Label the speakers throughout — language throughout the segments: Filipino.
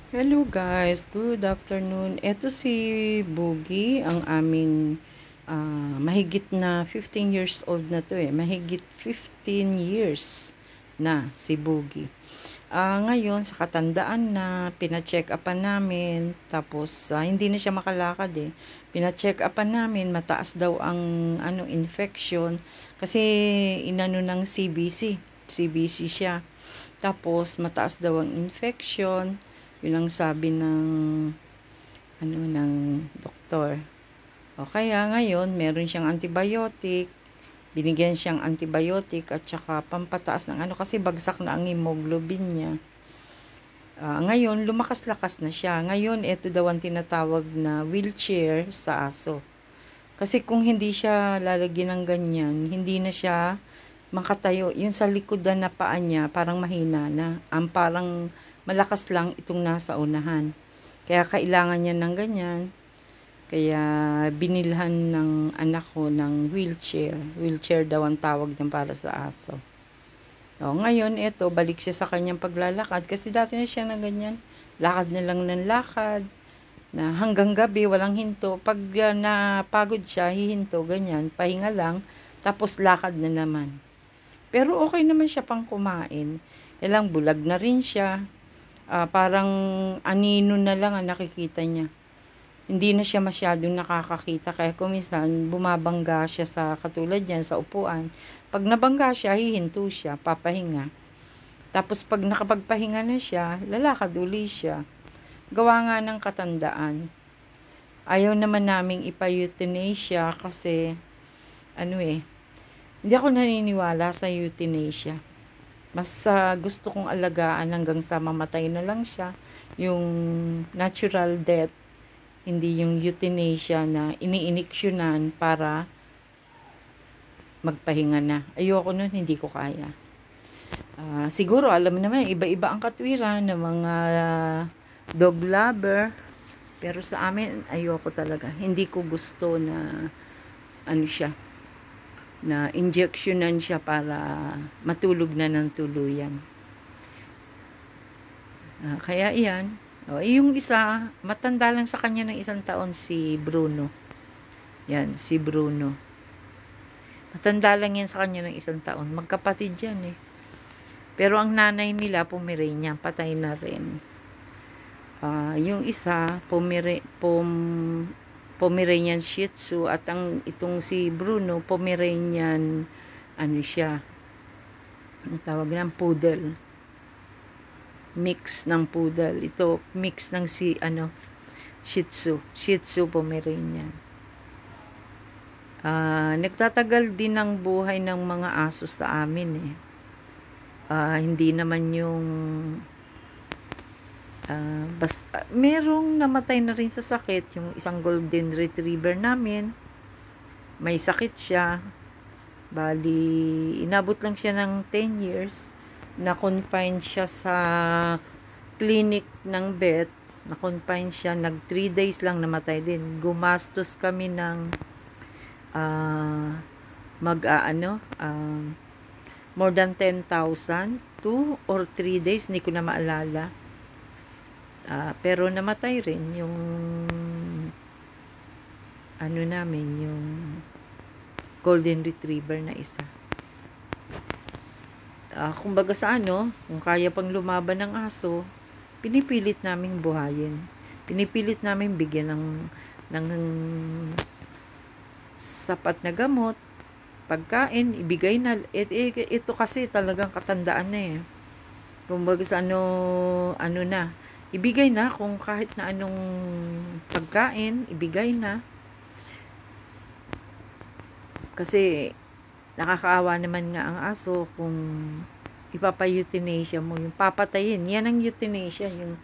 Speaker 1: Hello guys, good afternoon. Ito si Boogie, ang aming mahigit na 15 years old na to eh. Mahigit 15 years na si Boogie. Ngayon, sa katandaan na, pina-check upan namin, tapos hindi na siya makalakad eh. Pina-check upan namin, mataas daw ang infection, kasi inano ng CBC. CBC siya. Tapos, mataas daw ang infection. Yun ang sabi ng doktor. O kaya ngayon, meron siyang antibiotic. Binigyan siyang antibiotic at saka pampataas ng kasi bagsak na ang hemoglobin niya. Ngayon, lumakas-lakas na siya. Ngayon, ito daw ang tinatawag na wheelchair sa aso. Kasi kung hindi siya lalagyan ng ganyan, hindi na siya makatayo. Yung sa likodan na paa niya, parang mahina na. Ang parang malakas lang itong nasa unahan. Kaya kailangan niya ng ganyan. Kaya binilhan ng anak ko ng wheelchair. Wheelchair daw ang tawag niyan para sa aso. Ngayon, ito, balik siya sa kanyang paglalakad. Kasi dati na siya na ganyan. Lakad na lang ng lakad. Na hanggang gabi, walang hinto. Pag napagod siya, hihinto, ganyan. Pahinga lang. Tapos lakad na naman. Pero okay naman siya pang kumain. Ilang bulag na rin siya. Parang anino na lang ang nakikita niya. Hindi na siya masyadong nakakakita. Kaya kuminsan, bumabangga siya sa katulad yan, sa upuan. Pag nabangga siya, hihinto siya, papahinga. Tapos pag nakapagpahinga na siya, lalakad uli siya. Gawa nga ng katandaan. Ayaw naman naming ipa-euthanasia kasi, hindi ako naniniwala sa euthanasia. Mas gusto kong alagaan hanggang sa mamatay na lang siya. Yung natural death, hindi yung euthanasia na iniiniksyonan para magpahinga na. Ayoko nun, hindi ko kaya. Siguro, alam naman, iba-iba ang katwiran ng mga dog lover. Pero sa amin, ayoko talaga. Hindi ko gusto na siya, na injectionan siya para matulog na ng tuluyan. Kaya iyan. Yung isa, matanda lang sa kanya ng 1 taon, si Bruno. Yan, si Bruno. Matanda lang yan sa kanya ng 1 taon. Magkapatid yan eh. Pero ang nanay nila, Pomeranian, patay na rin. Yung isa, Pomeranian Shih Tzu, at itong si Bruno, Pomeranian, siya, ang tawag ng poodle. Mix ng poodle. Ito, mix ng Shih Tzu Pomeranian. Nagtatagal din ang buhay ng mga aso sa amin eh. Hindi naman yung merong namatay na rin sa sakit. Yung isang golden retriever namin, may sakit siya. Bali, inabot lang siya ng 10 years. Na-confine siya sa clinic ng vet. Na-confine siya. 3 days lang, namatay din. Gumastos kami ng more than 10,000, 2 or 3 days, hindi ko na maalala. Pero namatay rin yung namin, yung golden retriever na isa. Kumbaga sa kung kaya pang lumaban ng aso, pinipilit naming buhayin. Pinipilit namin bigyan ng sapat na gamot, pagkain, ibigay na. Ito kasi talagang katandaan na eh. Kumbaga sa na, ibigay na kung kahit na anong pagkain, ibigay na. Kasi nakakaawa naman nga ang aso kung ipapa-euthanasia mo, yung papatayin. Yan ang euthanasia, yung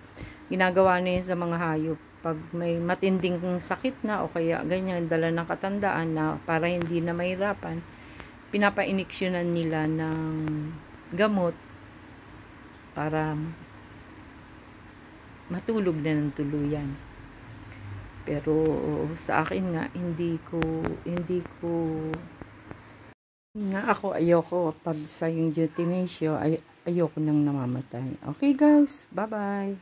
Speaker 1: ginagawa na yun sa mga hayop. Pag may matinding sakit na o kaya ganyan, dala ng katandaan na para hindi na mahirapan, pinapa-iniksyonan nila ng gamot para matulog na ng tuluyan. Pero sa akin nga, hindi ko nga ako, ayoko pag sa yung euthanasia, ayoko nang namamatay. Okay guys, bye bye.